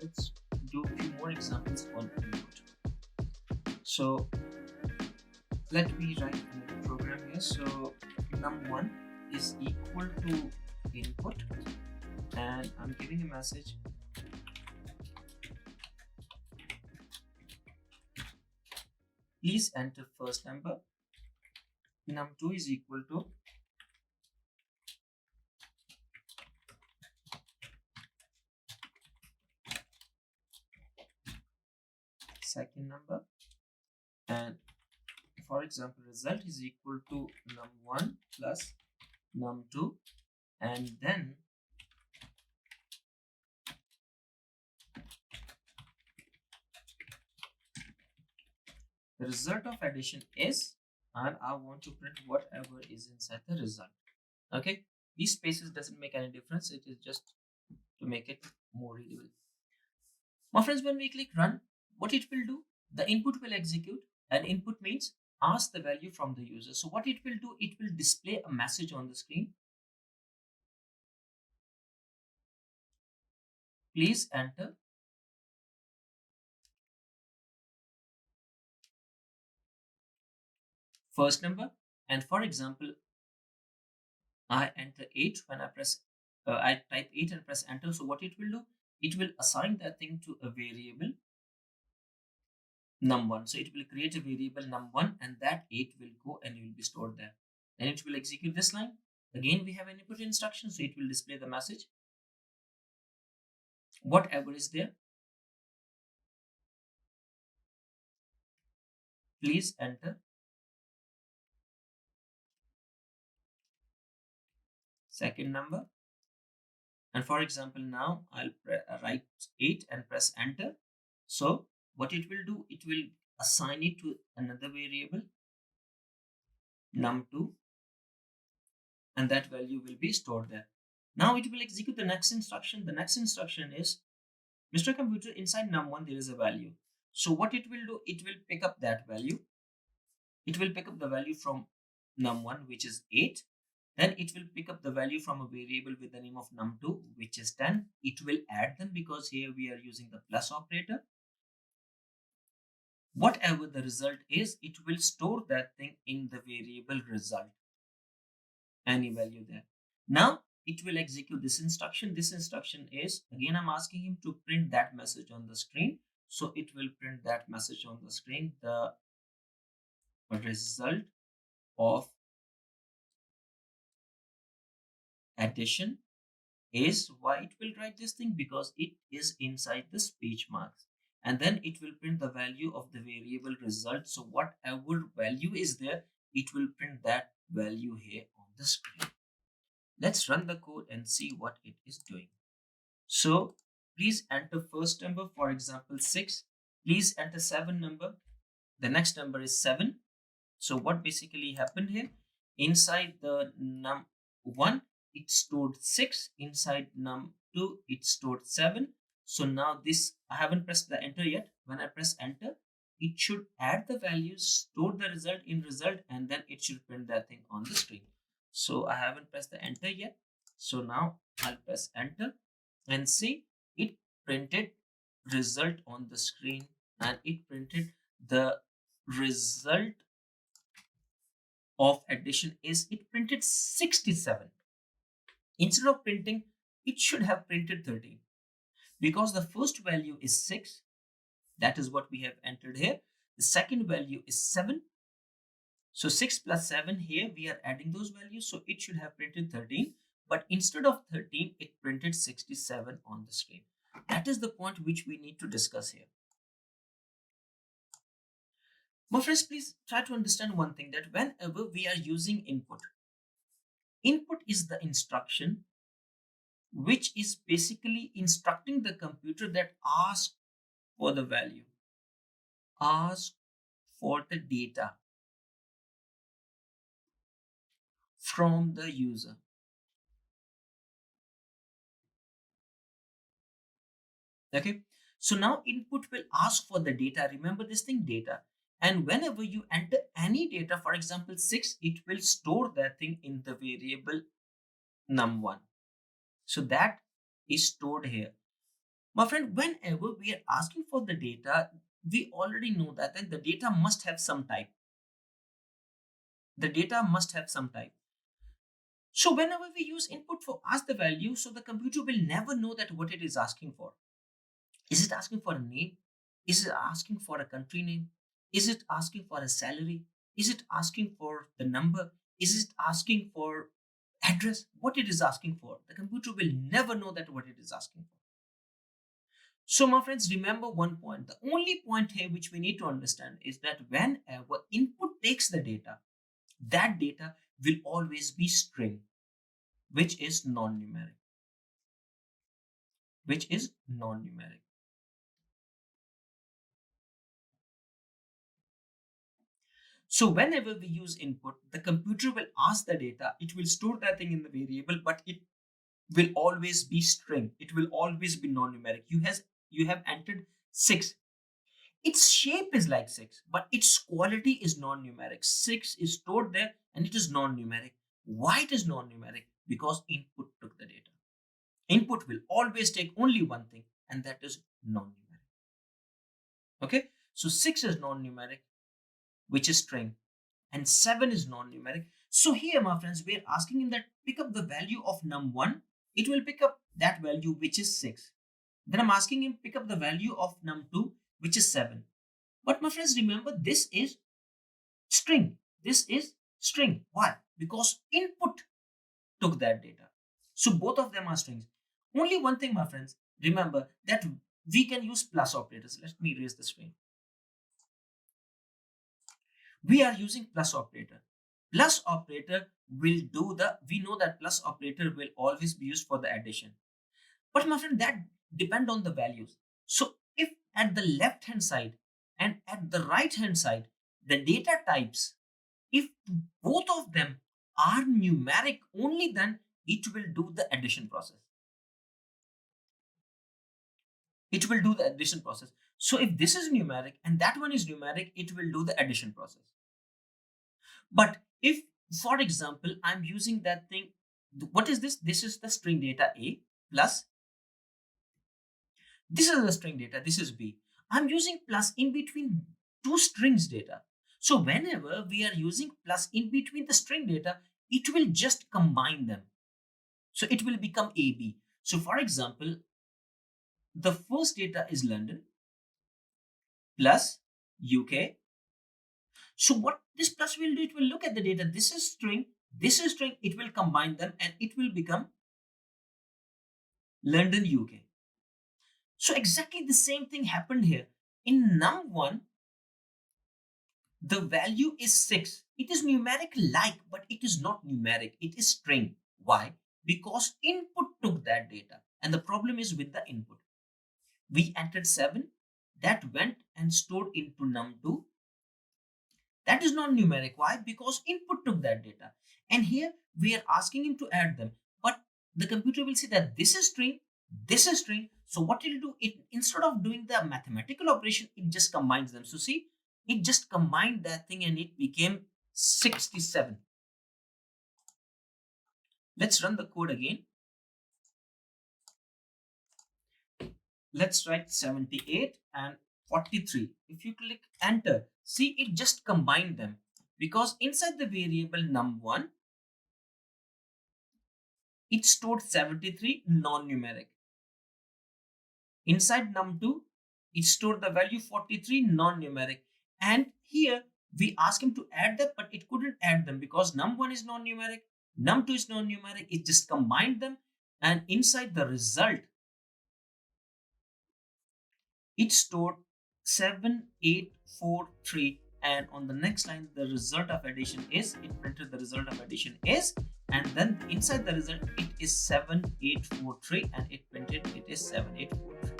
let's do a few more examples on input. So let me write a program here. So num1 is equal to input, and I'm giving a message. Please enter first number. Num2 is equal to second number, and for example result is equal to num1 plus num2, and then the result of addition is, and I want to print whatever is inside the result. Okay, these spaces doesn't make any difference, it is just to make it more readable. My friends, when we click run, what it will do, the input will execute, and input means ask the value from the user. So what it will do, it will display a message on the screen. Please enter first number, and for example I enter 8. When I press I type 8 and press enter, so what it will do, it will assign that thing to a variable num1. So it will create a variable num1, and that 8 will go and will be stored there. Then it will execute this line. Again we have an input instruction, so it will display the message whatever is there. Please enter second number, and for example now I'll write 8 and press enter. So what it will do, it will assign it to another variable num2, and that value will be stored there. Now it will execute the next instruction. The next instruction is, Mr. Computer, inside num1 there is a value. So what it will do, it will pick up that value. It will pick up the value from num1, which is 8. Then it will pick up the value from a variable with the name of num2, which is 10. It will add them because here we are using the plus operator. Whatever the result is, it will store that thing in the variable result, any value there. Now it will execute this instruction. This instruction is, again I'm asking him to print that message on the screen. So it will print that message on the screen, the result of addition is. Why it will write this thing? Because it is inside the speech marks, and then it will print the value of the variable result. So whatever value is there, it will print that value here on the screen. Let's run the code and see what it is doing. So please enter first number, for example 6. Please enter 7 number. The next number is 7. So what basically happened here, inside the num1 it stored 6, inside num2 it stored 7. So now this, I haven't pressed the enter yet. When I press enter, it should add the values, store the result in result, and then it should print that thing on the screen. So I haven't pressed the enter yet. So now I'll press enter and see, it printed result on the screen, and it printed the result of addition is, it printed 67. Instead of printing, it should have printed 13, because the first value is 6. That is what we have entered here. The second value is 7. So 6 plus 7, here we are adding those values, so it should have printed 13, but instead of 13 it printed 67 on the screen. That is the point which we need to discuss here. My friends, please try to understand one thing, that whenever we are using input, input is the instruction which is basically instructing the computer that ask for the value, ask for the data from the user. Okay, so now input will ask for the data. Remember this thing, data. And whenever you enter any data, for example 6, it will store that thing in the variable num1. So that is stored here. My friend, whenever we are asking for the data, we already know that the data must have some type. The data must have some type. So whenever we use input for ask the value, so the computer will never know that what it is asking for. Is it asking for a name? Is it asking for a country name? Is it asking for a salary? Is it asking for the number? Is it asking for address? What it is asking for? The computer will never know that what it is asking for. So, my friends, remember one point. The only point here which we need to understand is that whenever input takes the data, that data will always be string, which is non-numeric. Which is non-numeric. So whenever we use input, the computer will ask the data. It will store that thing in the variable, but it will always be string. It will always be non-numeric. You have entered 6. Its shape is like 6, but its quality is non-numeric. 6 is stored there and it is non-numeric. Why it is non-numeric? Because input took the data. Input will always take only one thing, and that is non-numeric. Okay, so 6 is non-numeric, which is string, and 7 is non-numeric. So here, my friends, we are asking him that pick up the value of num1. It will pick up that value, which is 6. Then I'm asking him pick up the value of num2, which is 7. But my friends, remember, this is string. This is string. Why? Because input took that data. So both of them are strings. Only one thing, my friends, remember that we can use plus operators. Let me erase the screen. We are using plus operator. Plus operator will do we know that plus operator will always be used for the addition. But my friend, that depend on the values. So if at the left hand side and at the right hand side, the data types, if both of them are numeric, only then it will do the addition process. It will do the addition process. So if this is numeric and that one is numeric, it will do the addition process. But if, for example, I'm using that thing, what is this? This is the string data A plus, this is the string data, this is B. I'm using plus in between two strings data. So whenever we are using plus in between the string data, it will just combine them. So it will become AB. So for example, the first data is London plus UK. So what this plus will do, it will look at the data. This is string, it will combine them and it will become London, UK. So exactly the same thing happened here. In num1, the value is 6. It is numeric like, but it is not numeric. It is string. Why? Because input took that data. And the problem is with the input. We entered 7. That went and stored into num2. That is not numeric. Why? Because input took that data. And here we are asking him to add them. But the computer will see that this is string, this is string. So what it will do, it instead of doing the mathematical operation, it just combines them. So see, it just combined that thing and it became 67. Let's run the code again. Let's write 78 and 43. If you click enter, see, it just combined them because inside the variable num1, it stored 73 non-numeric. Inside num2, it stored the value 43 non-numeric. And here we ask him to add them, but it couldn't add them because num1 is non-numeric, num2 is non-numeric. It just combined them, and inside the result, it stored 7843. And on the next line, the result of addition is, it printed the result of addition is, and then inside the result, it is 7843, and it printed it is 7843.